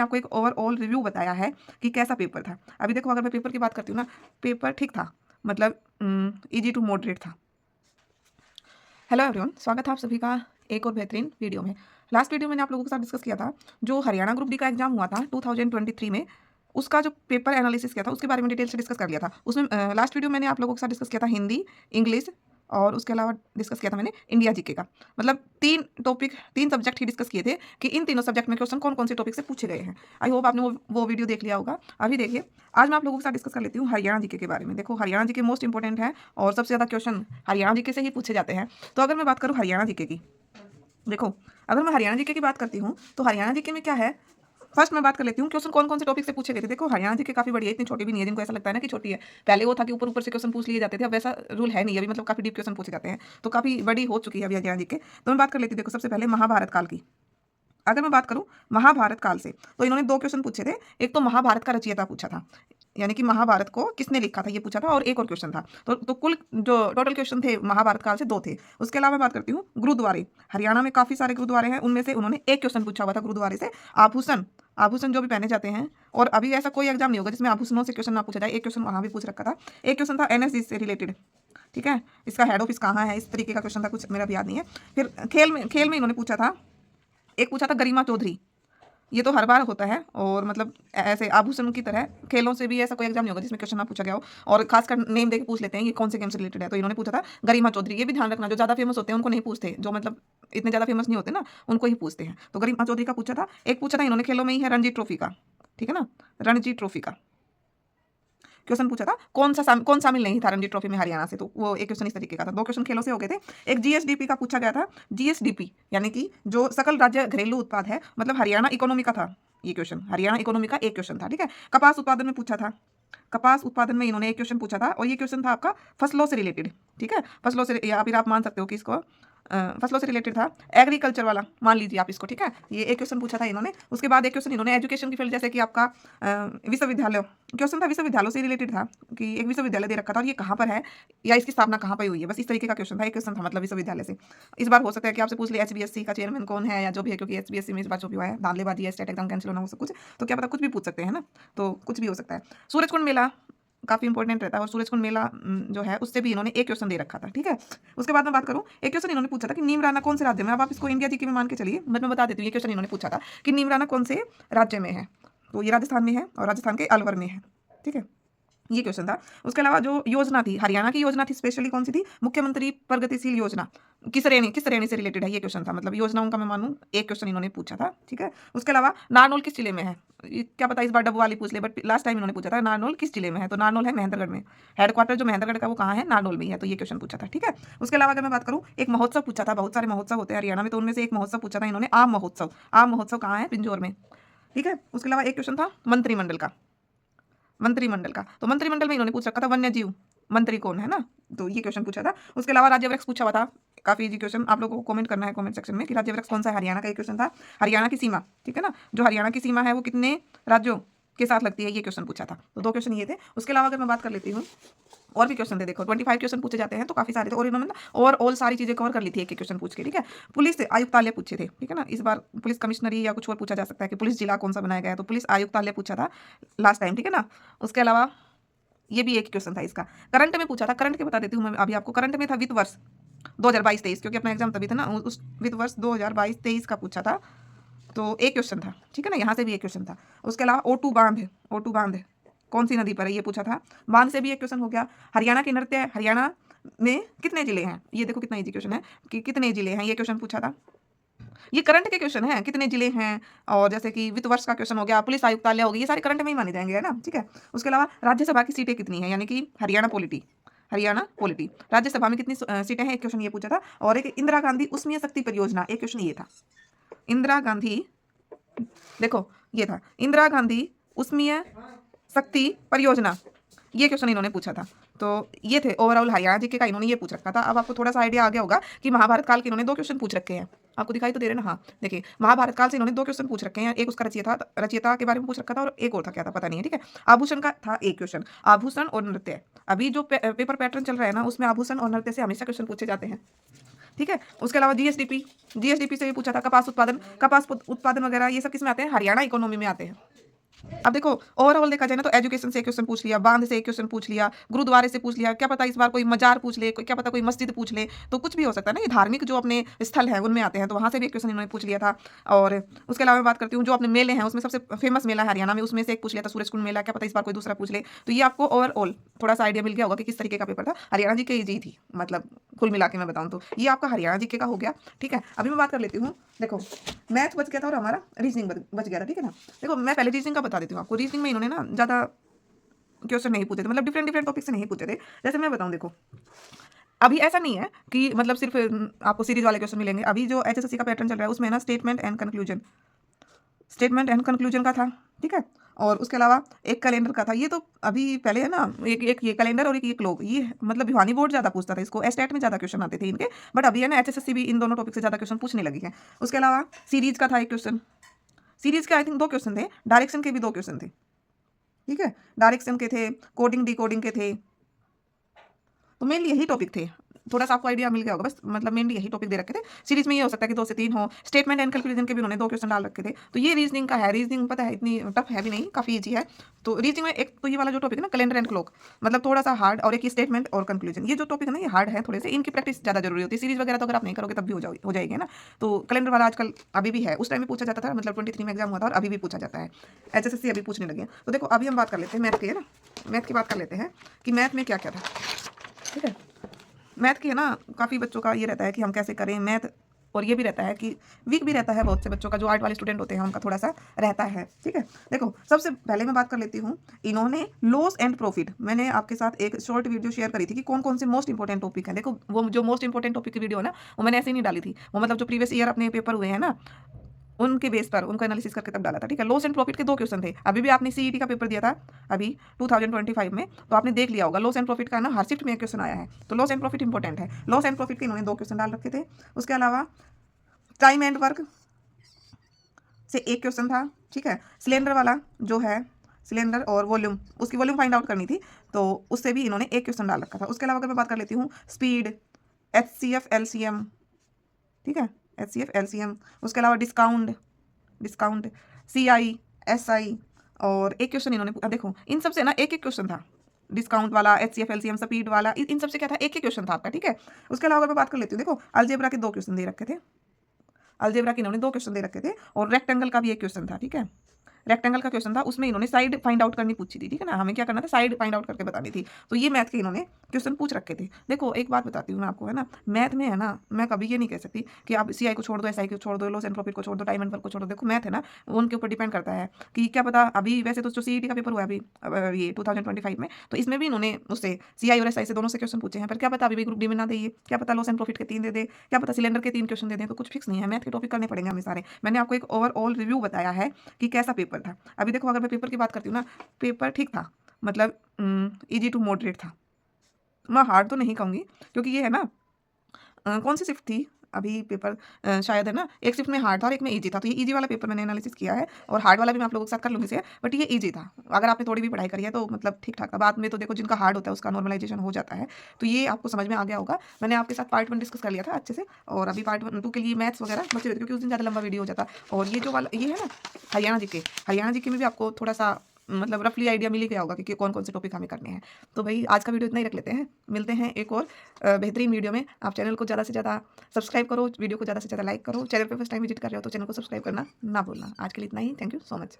आपको एक overall review बताया है कि कैसा पेपर था। अभी देखो अगर मैं पेपर की बात करती हूँ ना, पेपर ठीक था, मतलब ईजी टू मॉडरेट था। हेलो एवरीवन, स्वागत है आप सभी का एक और बेहतरीन वीडियो में। लास्ट वीडियो मैंने आप लोगों के साथ डिस्कस किया था जो हरियाणा ग्रुप डी का एग्जाम हुआ था 2023 में, उसका जो पेपर एनालिसिस किया था उसके बारे में डिटेल से डिस्कस कर लिया था। उसमें लास्ट वीडियो मैंने आप लोगों के साथ डिस्कस किया था हिंदी, इंग्लिश और उसके अलावा डिस्कस किया था मैंने इंडिया जीके का। मतलब तीन सब्जेक्ट ही डिस्कस किए थे कि इन तीनों सब्जेक्ट में क्वेश्चन कौन कौन से टॉपिक से पूछे गए हैं। आई होप आपने वो वीडियो देख लिया होगा। अभी देखिए, आज मैं आप लोगों के साथ डिस्कस कर लेती हूँ हरियाणा जीके के बारे में। देखो, हरियाणा जीके मोस्ट इंपॉर्टेंट है और सबसे ज़्यादा क्वेश्चन हरियाणा जीके से ही पूछे जाते हैं। तो अगर मैं बात करूँ हरियाणा जीके की, देखो अगर मैं हरियाणा जीके की बात करती हूँ तो हरियाणा जीके में क्या है, फर्स्ट मैं बात कर लेती हूँ क्वेश्चन कौन कौन से टॉपिक से पूछे गए थे। देखो, हरियाणा जीके काफी बड़ी है, इतनी छोटी भी नहीं है जिनको ऐसा लगता है ना कि छोटी है। पहले वो था कि ऊपर ऊपर से क्वेश्चन पूछ लिए जाते थे, अब वैसा रूल है नहीं, अभी मतलब काफी डीप क्वेश्चन पूछे जाते हैं, तो काफी बड़ी हो चुकी है अभी हरियाणा जीके। तो मैं बात कर लेती हूँ, देखो सबसे पहले महाभारत काल की। अगर मैं बात करूं महाभारत काल से, तो इन्होंने दो क्वेश्चन पूछे थे। एक तो महाभारत का रचयिता पूछा था, यानी कि महाभारत को किसने लिखा था ये पूछा था, और एक और क्वेश्चन था। तो कुल जो टोटल क्वेश्चन थे महाभारत काल से दो थे। उसके अलावा मैं बात करती हूँ गुरुद्वारे। हरियाणा में काफी सारे गुरुद्वारे हैं, उनमें से उन्होंने एक क्वेश्चन पूछा हुआ था गुरुद्वारे से। आभूषण, आभूषण जो भी पहने जाते हैं, और अभी ऐसा कोई एग्जाम नहीं होगा जिसमें आभूषणों से क्वेश्चन ना पूछा जाए। एक क्वेश्चन वहां भी पूछ रखा था। एक क्वेश्चन था एनएसजी से रिलेटेड, ठीक है, इसका हेड ऑफिस कहाँ है, इस तरीके का क्वेश्चन था, कुछ मेरा भी याद नहीं है। फिर खेल में इन्होंने पूछा था, एक पूछा था गरिमा चौधरी। ये तो हर बार होता है, और मतलब ऐसे आभूषण की तरह खेलों से भी ऐसा कोई एग्जाम नहीं होगा जिसमें क्वेश्चन ना पूछा गया हो, और खासकर नेम देके पूछ लेते हैं ये कौन से गेम से रिलेटेड है। तो इन्होंने पूछा था गरिमा चौधरी। ये भी ध्यान रखना, जो ज़्यादा फेमस होते हैं उनको नहीं पूछते, जो मतलब इतने ज़्यादा फेमस नहीं होते ना उनको ही पूछते हैं। तो गरिमा चौधरी का पूछा था। एक पूछा था इन्होंने खेलों में ही है रणजी ट्रॉफी का, ठीक है ना, रणजी ट्रॉफी का क्वेश्चन पूछा था। कौन शामिल नहीं था रणजी ट्रॉफी में हरियाणा से, तो वो एक क्वेश्चन इस तरीके का था। दो क्वेश्चन खेलों से हो गए थे। एक जीएसडीपी का पूछा गया था। जीएसडीपी यानी कि जो सकल राज्य घरेलू उत्पाद है, मतलब हरियाणा इकोनॉमी का था ये क्वेश्चन। हरियाणा इकोनॉमी का एक क्वेश्चन था, ठीक है। कपास उत्पादन में पूछा था। कपास उत्पादन में इन्होंने एक क्वेश्चन पूछा था, और ये क्वेश्चन था आपका फसलों से रिलेटेड, ठीक है। फसलों से, या फिर आप मान सकते हो कि इसको फसलों से रिलेटेड था, एग्रीकल्चर वाला मान लीजिए आप इसको, ठीक है। ये एक क्वेश्चन पूछा था इन्होंने। उसके बाद एक क्वेश्चन इन्होंने एजुकेशन की फील्ड, जैसे कि आपका विश्वविद्यालय क्वेश्चन था, विश्वविद्यालयों से रिलेटेड था कि एक विश्वविद्यालय दे रखा था और ये कहाँ पर है या इसकी स्थापना कहाँ पर हुई है, बस इस तरीके का क्वेश्चन था। एक क्वेश्चन था मतलब विश्वविद्यालय से। इस बार हो सकता है कि आपसे पूछ लिया एचबीएससी का चेयरमैन कौन है या जो भी है, क्योंकि एचबीएससी में इस बार जो भी हुआ है, धांधलेबाजी है, स्टेट एग्जाम कैंसिल होना हो, सब कुछ, तो क्या पता कुछ भी पूछ सकते हैं ना, तो कुछ भी हो सकता है। सूरजकुंड मेला काफी इंपॉर्टेंट रहता है, और सूरजकुंड मेला जो है उससे भी इन्होंने एक क्वेश्चन दे रखा था, ठीक है। उसके बाद मैं बात करूं, एक क्वेश्चन इन्होंने पूछा था कि नीमराना कौन से राज्य में। अब आप इसको इंडिया जीके में मान के चलिए, बट मैं बता देती हूँ ये क्वेश्चन इन्होंने पूछा था कि नीमराना कौन से राज्य में है, तो ये राजस्थान में है, और राजस्थान के अलवर में है, ठीक है। ये क्वेश्चन था। उसके अलावा जो योजना थी, हरियाणा की योजना थी स्पेशली कौन सी थी, मुख्यमंत्री प्रगतिशील योजना, किस श्रेणी से रिलेटेड है ये क्वेश्चन था। मतलब योजनाओं का मैं मानूं एक क्वेश्चन इन्होंने पूछा था, ठीक है। उसके अलावा नारनौल किस जिले में है, क्या पता इस बार डब्बू वाली पूछ ले, बट लास्ट टाइम इन्होंने पूछा था नारनौल किस जिले में है, तो नारनौल है महेंद्रगढ़ में। हेडक्वार्टर जो महेंद्रगढ़ का वो कहाँ है, नारनौल में ही है, तो ये क्वेश्चन पूछा था, ठीक है। उसके अलावा अगर मैं बात करूँ, एक महोत्सव पूछा था। बहुत सारे महोत्सव होते हैं हरियाणा में, तो उनमें से एक महोत्सव पूछा था इन्होंने, आम महोत्सव। आम महोत्सव कहाँ है, पिंजौर में, ठीक है। उसके अलावा एक क्वेश्चन था मंत्रिमंडल का, मंत्रिमंडल का, तो मंत्रिमंडल में इन्होंने पूछ रखा था वन्य जीव मंत्री कौन है ना, तो ये क्वेश्चन पूछा था। उसके अलावा राज्य वृक्ष पूछा हुआ था, काफी इजी क्वेश्चन, आप लोगों को कमेंट करना है कमेंट सेक्शन में कि राज्य वृक्ष कौन सा है हरियाणा का, एक क्वेश्चन था। हरियाणा की सीमा, ठीक है ना, जो हरियाणा की सीमा है वो कितने राज्यों के साथ लगती है, ये क्वेश्चन पूछा था। तो दो क्वेश्चन ये थे। उसके अलावा अगर मैं बात कर लेती हूँ, और भी क्वेश्चन थे, देखो 25 क्वेश्चन पूछे जाते हैं, तो काफी सारे थे, और इन्होंने ओवरऑल सारी चीजें कवर कर ली थी एक एक क्वेश्चन पूछ के, ठीक है। पुलिस आयुक्तालय पूछे थे, ठीक है ना। इस बार पुलिस कमिश्नरी या कुछ और पूछा जा सकता है कि पुलिस जिला कौन सा बनाया गया है, तो पुलिस आयुक्तालय पूछा था लास्ट टाइम, ठीक है ना। उसके अलावा ये भी एक क्वेश्चन था इसका, करंट में पूछा था। करंट के बता देती हूँ मैं अभी आपको। करंट में था वित्त वर्ष 2022-23, क्योंकि अपना एग्जाम तभी था ना, उस वित्त वर्ष 2022-23 का पूछा था, तो एक क्वेश्चन था, ठीक है ना। यहाँ से भी एक क्वेश्चन था। उसके अलावा ओटू बांध कौन सी नदी पर है, ये पूछा था। बांध से भी एक क्वेश्चन हो गया। हरियाणा के नृत्य, हरियाणा में कितने जिले हैं, ये देखो कितना इजी क्वेश्चन है कि कितने जिले हैं, ये क्वेश्चन पूछा था। ये करंट के क्वेश्चन है, कितने जिले हैं, और जैसे कि वित्त वर्ष का क्वेश्चन हो गया, पुलिस आयुक्तालय हो गई, ये सारे करंट में ही माने जाएंगे, है ना, ठीक है। उसके अलावा राज्यसभा की सीटें कितनी है, यानी कि हरियाणा पॉलिटी राज्यसभा में कितनी सीटें हैं, एक क्वेश्चन ये पूछा था। और एक इंदिरा गांधी उष्मीय शक्ति परियोजना, एक क्वेश्चन ये था। इंदिरा गांधी, देखो ये था इंदिरा गांधी उष्मीय शक्ति परियोजना, ये क्वेश्चन इन्होंने पूछा था। तो ये थे ओवरऑल हरियाणा जीके का, इन्होंने ये पूछ रखा था। अब आपको थोड़ा सा आइडिया आ गया होगा कि महाभारत काल के इन्होंने दो क्वेश्चन पूछ रखे हैं। आपको दिखाई तो दे रहे ना, हाँ देखिए, महाभारत काल से इन्होंने दो क्वेश्चन पूछ रखे हैं। एक उसका रचयिता के बारे में पूछ रखा था, और एक और था, क्या था पता नहीं है, ठीक है। आभूषण का था एक क्वेश्चन, आभूषण और नृत्य। अभी जो पेपर पैटर्न चल रहा है ना, उसमें आभूषण और नृत्य से हमेशा क्वेश्चन पूछे जाते हैं। ठीक है। उसके अलावा जीएसडीपी से भी पूछा था। कपास उत्पादन वगैरह ये सब किस में आते हैं? हरियाणा इकोनॉमी में आते हैं। अब देखो ओवरऑल देखा जाए ना तो एजुकेशन से एक क्वेश्चन पूछ लिया, बांध से एक क्वेश्चन पूछ लिया, गुरुद्वारे से पूछ लिया, क्या पता इस बार कोई मजार पूछ ले, क्या पता कोई मस्जिद पूछ ले, तो कुछ भी हो सकता है ना। ये धार्मिक जो अपने स्थल है उनमें आते हैं, तो वहां से भी एक क्वेश्चन इन्होंने पूछ लिया था। और उसके अलावा मैं बात करती हूँ जो अपने मेले हैं उसमें सबसे फेमस मेला है हरियाणा में, उसमें से एक पूछ लिया था सूरज कुंड मेला, क्या पता इस बार कोई दूसरा पूछ ले। तो ये आपको ओवरऑल थोड़ा सा आइडिया मिल गया होगा कि किस तरीके का पेपर था। हरियाणा जी के जी थी, मतलब कुल मिला के मैं बताऊँ तो ये आपका हरियाणा जी के का हो गया। ठीक है, अभी मैं बात कर लेती हूँ। देखो मैथ बच गया था और हमारा रीजनिंग बच गया था। ठीक है ना। देखो मैं पहले रीजनिंग का बता देती हूँ आपको। रीजनिंग में इन्होंने ना ज़्यादा क्वेश्चन नहीं पूछे थे, मतलब डिफरेंट टॉपिक से नहीं पूछे थे। जैसे मैं बताऊँ, देखो अभी ऐसा नहीं है कि मतलब सिर्फ आपको सीरीज वाले क्वेश्चन मिलेंगे। अभी जो एचएसएससी का पैटर्न चल रहा है उसमें ना स्टेटमेंट एंड कंक्लूजन का था। ठीक है, और उसके अलावा एक कैलेंडर का था। ये तो अभी पहले है ना, एक ये कैलेंडर और एक ये क्लोक, ये मतलब भिवानी बोर्ड ज़्यादा पूछता था इसको, एस्टेट में ज़्यादा क्वेश्चन आते थे इनके। बट अभी है ना एचएसएससी भी इन दोनों टॉपिक से ज़्यादा क्वेश्चन पूछने लगी है। उसके अलावा सीरीज का था एक क्वेश्चन। सीरीज के आई थिंक 2 क्वेश्चन थे, डायरेक्शन के भी 2 क्वेश्चन थे। ठीक है, डायरेक्शन के थे, कोडिंग डिकोडिंग के थे, तो मेनली यही टॉपिक थे। थोड़ा सा आपको आइडिया मिल गया होगा, बस मतलब मेनली यही टॉपिक दे रखे थे। सीरीज में ये हो सकता है कि 2 से 3 हो। स्टेटमेंट एंड कंक्लूजन के भी उन्होंने 2 क्वेश्चन डाल रखे थे। तो ये रीजनिंग का है। रीजनिंग पता है इतनी टफ है भी नहीं, काफ़ी ईजी है। तो रीजनिंग में एक तो ये वाला जो टॉपिक है ना कैलेंडर एंड क्लॉक, मतलब थोड़ा सा हार्ड, और एक स्टेटमेंट और कंक्लूजन, ये जो टॉपिक है ना ये हार्ड है थोड़े से। इनकी प्रैक्टिस ज़्यादा जरूरी होती है। सीरीज वगैरह तो अगर आप नहीं करोगे तब भी हो जाएगी ना। तो कैलेंडर वाला आजकल अभी भी है, उस टाइम में पूछा जाता था, मतलब 23 में एग्जाम हुआ था और अभी भी पूछा जाता है। एचएसएससी अभी पूछने लगे हैं। तो देखो अभी हम बात कर लेते हैं मैथ की, है ना। मैथ की बात कर लेते हैं कि मैथ में क्या क्या था। ठीक है, मैथ की है ना काफ़ी बच्चों का ये रहता है कि हम कैसे करें मैथ, और ये भी रहता है कि वीक भी रहता है बहुत से बच्चों का, जो आर्ट वाले स्टूडेंट होते हैं उनका थोड़ा सा रहता है। ठीक है, देखो सबसे पहले मैं बात कर लेती हूँ। इन्होंने लॉस एंड प्रॉफिट, मैंने आपके साथ एक शॉर्ट वीडियो शेयर करी थी कि कौन कौन से मोस्ट इंपॉर्टेंट टॉपिक है। देखो वो जो मोस्ट इंपॉर्टेंट टॉपिक की वीडियो है ना, वो मैंने ऐसे ही नहीं डाली थी, वो मतलब जो प्रीवियस ईयर अपने पेपर हुए हैं ना उनके बेस पर उनका एनालिसिस करके तब डाला था। ठीक है, लॉस एंड प्रॉफिट के 2 क्वेश्चन थे। अभी भी आपने सीईटी का पेपर दिया था अभी 2025 में, तो आपने देख लिया होगा लॉस एंड प्रॉफिट का ना हर शिफ्ट में एक क्वेश्चन आया है। तो लॉस एंड प्रॉफिट इंपॉर्टेंट है। लॉस एंड प्रॉफिट के इन्होंने 2 क्वेश्चन डाल रखे थे। उसके अलावा टाइम एंड वर्क से एक क्वेश्चन था। ठीक है, सिलेंडर वाला जो है, सिलेंडर और वॉल्यूम, उसकी वॉल्यूम फाइंड आउट करनी थी, तो उससे भी इन्होंने एक क्वेश्चन डाल रखा था। उसके अलावा अगर मैं बात कर लेती हूँ स्पीड, HCF LCM, ठीक है, HCF LCM, उसके अलावा डिस्काउंट CI SI, और एक क्वेश्चन इन्होंने देखो इन सबसे ना एक एक क्वेश्चन था। डिस्काउंट वाला, HCF LCM, स्पीड वाला, इन सबसे क्या था, एक एक क्वेश्चन था आपका। ठीक है, उसके अलावा अगर मैं बात कर लेती हूँ, देखो अलजेब्रा के 2 क्वेश्चन दे रखे थे। अलजेब्रा के इन्होंने 2 क्वेश्चन दे रखे थे, और रेक्टेंगल का भी एक क्वेश्चन था। ठीक है, रेक्टेंगल का क्वेश्चन था, उसमें इन्होंने साइड फाइंड आउट करनी पूछी थी। ठीक है ना, हमें क्या करना था, साइड फाइंड आउट करके बतानी थी। तो ये मैथ के इन्होंने क्वेश्चन पूछ रखे थे। देखो एक बात बताती हूँ मैं आपको, है ना, मैथ में है ना, मैं कभी ये नहीं कह सकती कि आप CI को छोड़ दो, SI को छोड़ दो, लॉस एंड प्रॉफिट को छोड़ दो, टाइम एंड वर्क को छोड़ दो। देखो मैथ है ना, उनके ऊपर डिपेंड करता है कि क्या पता। अभी वैसे तो जो CET का पेपर हुआ है अभी ये 2025 में, तो इसमें भी इन्होंने उससे CI और SI से दोनों से क्वेश्चन पूछे हैं। पर क्या पता अभी भी ग्रुप डी में ना दे, क्या पता लॉस एंड प्रॉफिट के 3 दे दे, क्या पता सिलेंडर के 3 क्वेश्चन दे दें। तो कुछ फिक्स नहीं है, मैथ के टॉपिक करने पड़ेंगे हमें सारे। मैंने आपको एक ओवरऑल रिव्यू बताया है कि कैसा पेपर था। अभी देखो अगर मैं पेपर की बात करती हूँ ना, पेपर ठीक था, मतलब इजी टू मॉडरेट था। मैं हार्ड तो नहीं कहूँगी, क्योंकि ये है ना कौन सी शिफ्ट थी अभी पेपर, शायद है ना एक शिफ्ट में हार्ड था और एक में इजी था। तो ये इजी वाला पेपर मैंने एनालिसिस किया है, और हार्ड वाला भी मैं आप लोगों के साथ कर लूँगी शेयर, बट ये इजी था। अगर आपने थोड़ी भी पढ़ाई करी है तो मतलब ठीक ठाक था। बाद में तो देखो जिनका हार्ड होता है उसका नॉर्मलाइजेशन हो जाता है। तो ये आपको समझ में आ गया होगा। मैंने आपके साथ पार्ट 1 डिस्कस कर लिया था अच्छे से, और अभी पार्ट 2 के लिए मैथ्स वगैरह बचे हुए थे, क्योंकि उस दिन ज़्यादा लंबा वीडियो हो जाता। और ये जो वाला ये है ना हरियाणा जी के में भी आपको थोड़ा सा मतलब रफली आइडिया मिल ही गया होगा कि कौन कौन से टॉपिक हमें करने हैं। तो भाई आज का वीडियो इतना ही रख लेते हैं, मिलते हैं एक और बेहतरीन वीडियो में। आप चैनल को ज़्यादा से ज़्यादा सब्सक्राइब करो, वीडियो को ज़्यादा से ज़्यादा लाइक करो। चैनल पे फर्स्ट टाइम विजिट कर रहे हो तो चैनल को सब्सक्राइब करना ना भूलना। आज के लिए इतना ही, थैंक यू सो मच।